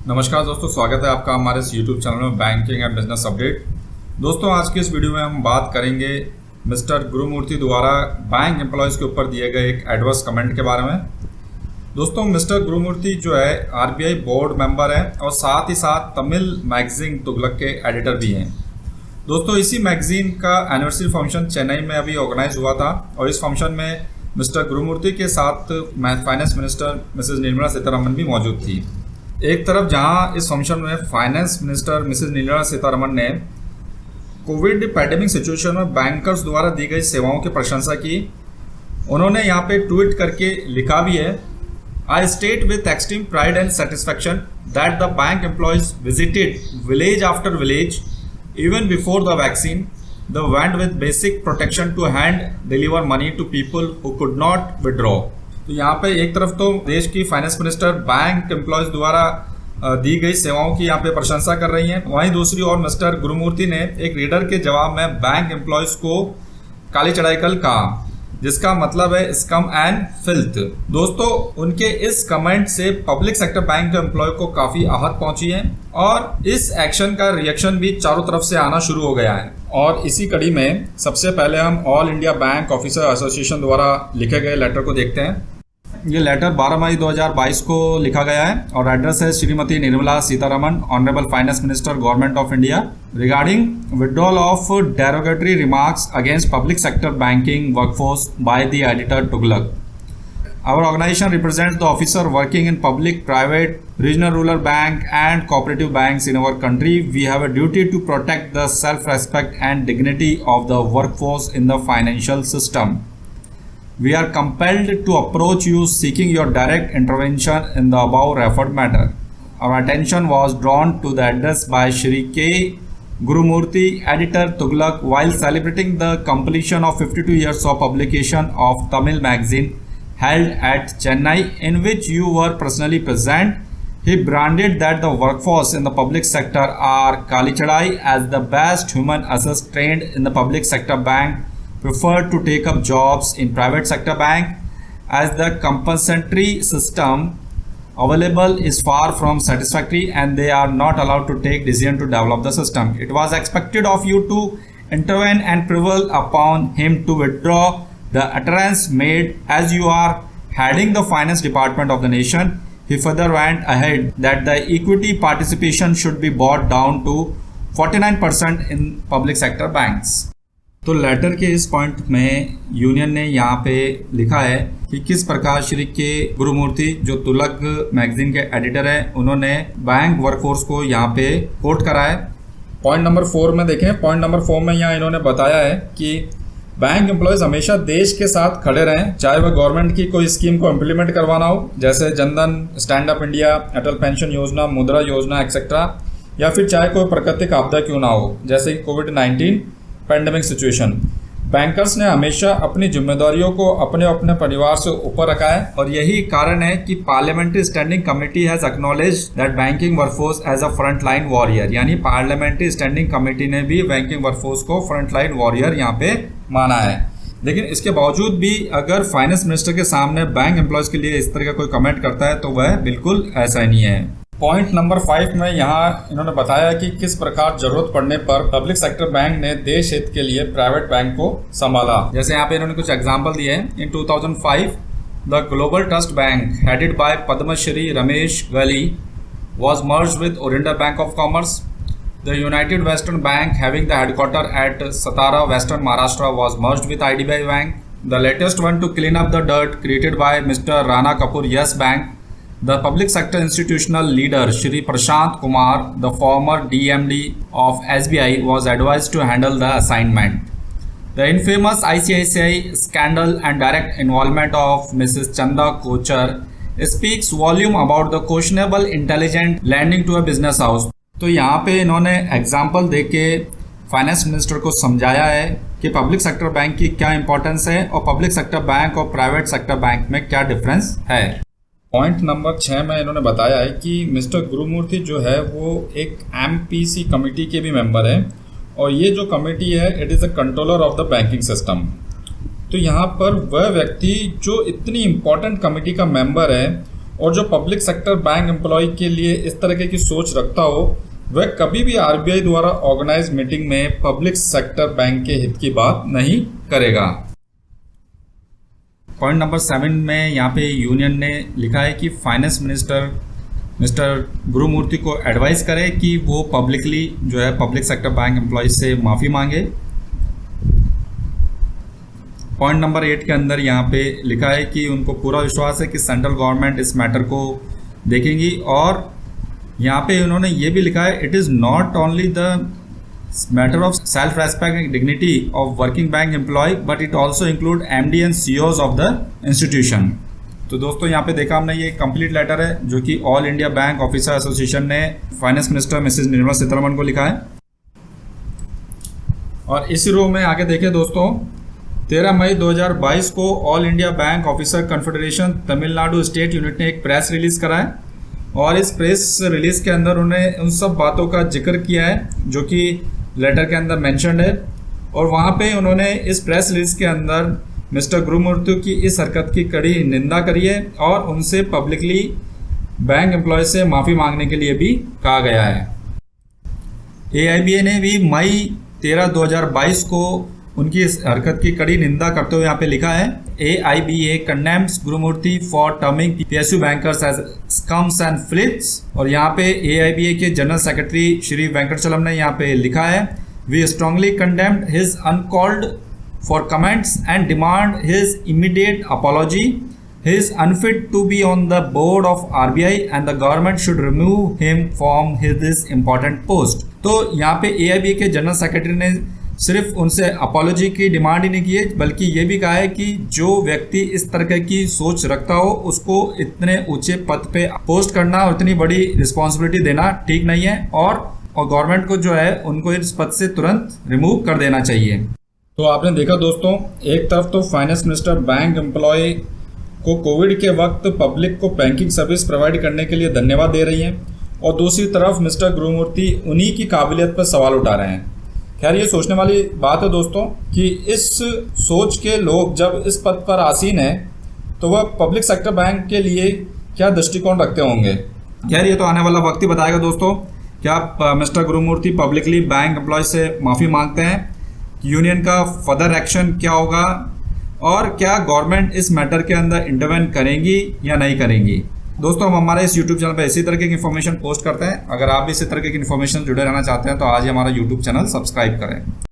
नमस्कार दोस्तों, स्वागत है आपका हमारे इस यूट्यूब चैनल में बैंकिंग एंड बिजनेस अपडेट। दोस्तों, आज के इस वीडियो में हम बात करेंगे मिस्टर गुरुमूर्ति द्वारा बैंक एम्प्लॉयज़ के ऊपर दिए गए एक एडवर्स कमेंट के बारे में। दोस्तों, मिस्टर गुरुमूर्ति जो है आरबीआई बोर्ड मेंबर है और साथ ही साथ तमिल मैगजीन तुगलक के एडिटर भी हैं। दोस्तों, इसी मैगजीन का एनिवर्सरी फंक्शन चेन्नई में अभी ऑर्गेनाइज हुआ था और इस फंक्शन में मिस्टर गुरुमूर्ति के साथ finance minister Mrs Nirmala Sitharaman भी मौजूद थी। एक तरफ जहां इस फंक्शन में finance minister Mrs Nirmala Sitharaman ने कोविड पैंडेमिक सिचुएशन में बैंकर्स द्वारा दी गई सेवाओं की प्रशंसा की, उन्होंने यहाँ पे ट्वीट करके लिखा भी है, I state with extreme pride and satisfaction that the bank employees visited village after village even before the vaccine the went with basic protection to hand deliver money to people who could not withdraw। तो यहाँ पे एक तरफ तो देश की finance minister bank employees द्वारा दी गई सेवाओं की यहाँ पे प्रशंसा कर रही हैं, वहीं दूसरी ओर मिस्टर गुरुमूर्ति ने एक रीडर के जवाब में बैंक एम्प्लॉयज को काली चढ़ाई कल कहा, जिसका मतलब है स्कम एंड फिल्थ। दोस्तों, उनके इस कमेंट से पब्लिक सेक्टर बैंक के एम्प्लॉय को काफी आहत पहुंची है और इस एक्शन का रिएक्शन भी चारों तरफ से आना शुरू हो गया है। और इसी कड़ी में सबसे पहले हम all India Bank Officer association द्वारा लिखे गए लेटर को देखते हैं। ये लेटर 12 मई 2022 को लिखा गया है और एड्रेस है Shrimati Nirmala Sitharaman, honourable finance minister, government of India, regarding withdrawal of derogatory remarks against public sector banking workforce by the editor Tughlaq. Our organization represents the officer working in public, private, regional rural bank and cooperative banks in our country. We have a duty to protect the self-respect and dignity of the workforce in the financial system. We are compelled to approach you seeking your direct intervention in the above referred matter. Our attention was drawn to the address by Shri K. Gurumurthy, editor Tughlaq, while celebrating the completion of 52 years of publication of Tamil magazine held at Chennai, in which you were personally present. He branded that the workforce in the public sector are Kalichadai as the best human assets trained in the public sector bank preferred to take up jobs in private sector bank, as the compensatory system available is far from satisfactory and they are not allowed to take decision to develop the system. It was expected of you to intervene and prevail upon him to withdraw the utterance made as you are heading the finance department of the nation. He further went ahead that the equity participation should be brought down to 49% in public sector banks. तो letter के इस point में union ने यहाँ पे लिखा है कि किस प्रकार श्री के गुरुमूर्ति जो तुगलक मैगजीन के एडिटर हैं, उन्होंने बैंक वर्कफोर्स को यहाँ पे कोट करा है। पॉइंट नंबर 4 में देखें, पॉइंट नंबर 4 में यहाँ इन्होंने बताया है कि बैंक एम्प्लॉयज हमेशा देश के साथ खड़े रहें, चाहे वह गवर्नमेंट की कोई स्कीम को इम्प्लीमेंट करवाना हो, जैसे जनधन, स्टैंड अप इंडिया, अटल पेंशन योजना, मुद्रा योजना एक्सेट्रा, या फिर चाहे कोई प्राकृतिक आपदा क्यों ना हो, जैसे कोविड-19 पैंडेमिक सिचुएशन। बैंकर्स ने हमेशा अपनी जिम्मेदारियों को अपने अपने परिवार से ऊपर रखा है और यही कारण है कि parliamentary standing committee has acknowledged that banking workforce as a front line warrior, यानी पार्लियामेंट्री स्टैंडिंग कमेटी ने भी बैंकिंग वर्कफोर्स को फ्रंट लाइन वॉरियर यहाँ पे माना है। लेकिन इसके बावजूद भी अगर फाइनेंस मिनिस्टर के सामने बैंक एम्प्लॉयज के लिए इस तरह का कोई कमेंट करता है तो वह बिल्कुल ऐसा ही नहीं है। पॉइंट नंबर 5 में यहाँ इन्होंने बताया कि किस प्रकार जरूरत पड़ने पर पब्लिक सेक्टर बैंक ने देश हित के लिए प्राइवेट बैंक को संभाला। जैसे यहाँ पे इन्होंने कुछ एग्जांपल दिए हैं। In 2005 the global trust bank headed by Padma Shri Ramesh Gelli was merged with Oriental Bank of Commerce. The United Western Bank, having the headquarter at Satara, Western Maharashtra, was merged with IDBI Bank. The latest one to clean up the dirt created by Mr. Rana Kapoor Yes Bank. The public sector institutional leader Shri Prashant Kumar, the former DMD of SBI, was advised to handle the assignment. The infamous ICICI scandal and direct involvement of Mrs. Chanda Kochar speaks volume about the questionable intelligent lending to a business house. तो यहाँ पे इन्होंने example देके finance minister को समझाया है कि public sector bank की क्या इंपॉर्टेंस है और पब्लिक सेक्टर बैंक और प्राइवेट सेक्टर बैंक में क्या डिफरेंस है। पॉइंट नंबर 6 में इन्होंने बताया है कि मिस्टर गुरुमूर्ति जो है वो एक MPC कमेटी के भी मेंबर हैं और ये जो कमेटी है it is a controller of the banking system. तो यहाँ पर वह व्यक्ति जो इतनी इम्पोर्टेंट कमेटी का मेंबर है और जो पब्लिक सेक्टर बैंक एम्प्लॉय के लिए इस तरह की सोच रखता हो वह कभी भी आरबीआई द्वारा ऑर्गेनाइज मीटिंग में पब्लिक सेक्टर बैंक के हित की बात नहीं करेगा। पॉइंट नंबर 7 में यहाँ पे यूनियन ने लिखा है कि फाइनेंस मिनिस्टर मिस्टर गुरुमूर्ति को एडवाइस करे कि वो पब्लिकली जो है पब्लिक सेक्टर बैंक एम्प्लॉयज से माफ़ी मांगे। पॉइंट नंबर 8 के अंदर यहाँ पे लिखा है कि उनको पूरा विश्वास है कि सेंट्रल गवर्नमेंट इस मैटर को देखेंगी, और यहाँ पे उन्होंने ये भी लिखा है it is not only the matter of self respect and dignity of working bank employ but it also include MD and CEOs of the institution. तो दोस्तों यहाँ पे देखा हमने, ये कंप्लीट लेटर है जो कि All India Bank Officer Association ने finance minister Mrs Nirmala Sitharaman को लिखा है। और इसी रो में आगे देखें दोस्तों, 13 मई 2022 को all India Bank officer confederation Tamil Nadu state unit ने एक प्रेस रिलीज करा है, और इस प्रेस रिलीज के अंदर उन्होंने उन सब बातों का जिक्र किया है जो कि लेटर के अंदर मेंशन्ड है। और वहाँ पे उन्होंने इस प्रेस रिलीज के अंदर मिस्टर गुरुमूर्ति की इस हरकत की कड़ी निंदा करी है, और उनसे पब्लिकली बैंक एम्प्लॉय से माफ़ी मांगने के लिए भी कहा गया है। AIBA ने भी मई 13, 2022 को उनकी इस हरकत की कड़ी निंदा करते हुए यहाँ पे लिखा है AIBA condemns Gurumurthy for terming PSU bankers as scums and flips. और यहाँ पे AIBA के जनरल सेक्रेटरी श्री वेंकटचलम ने यहाँ पे लिखा है we strongly condemned his uncalled for comments and demand his immediate apology. He is unfit to be on the board of RBI and the government should remove him from his important post। तो यहाँ पे AIBA के general secretary ने सिर्फ उनसे apology की demand ही नहीं की है, बल्कि ये भी कहा है कि जो व्यक्ति इस तरह की सोच रखता हो उसको इतने ऊंचे पद पे पोस्ट करना और इतनी बड़ी रिस्पॉन्सिबिलिटी देना ठीक नहीं है, और गवर्नमेंट को जो है उनको इस पद से तुरंत रिमूव कर देना चाहिए। तो आपने देखा दोस्तों, एक तरफ तो फाइनेंस मिनिस्टर बैंक एम्प्लॉय को कोविड के वक्त पब्लिक को बैंकिंग सर्विस प्रोवाइड करने के लिए धन्यवाद दे रही हैं, और दूसरी तरफ मिस्टर गुरुमूर्ति उन्हीं की काबिलियत पर सवाल उठा रहे हैं। खैर ये सोचने वाली बात है दोस्तों कि इस सोच के लोग जब इस पद पर आसीन हैं तो वह पब्लिक सेक्टर बैंक के लिए क्या दृष्टिकोण रखते होंगे। खैर ये तो आने वाला वक्त ही बताएगा दोस्तों, क्या Mr Gurumurthy publicly bank employ से माफ़ी मांगते हैं, यूनियन का फर्दर एक्शन क्या होगा, और क्या गवर्नमेंट इस मैटर के अंदर इंटरवेन करेंगी या नहीं करेंगी। दोस्तों हम हमारे इस YouTube चैनल पर इसी तरह की इन्फॉर्मेशन पोस्ट करते हैं। अगर आप भी इसी तरह की इन्फॉर्मेशन जुड़े रहना चाहते हैं तो आज ही हमारा YouTube चैनल सब्सक्राइब करें।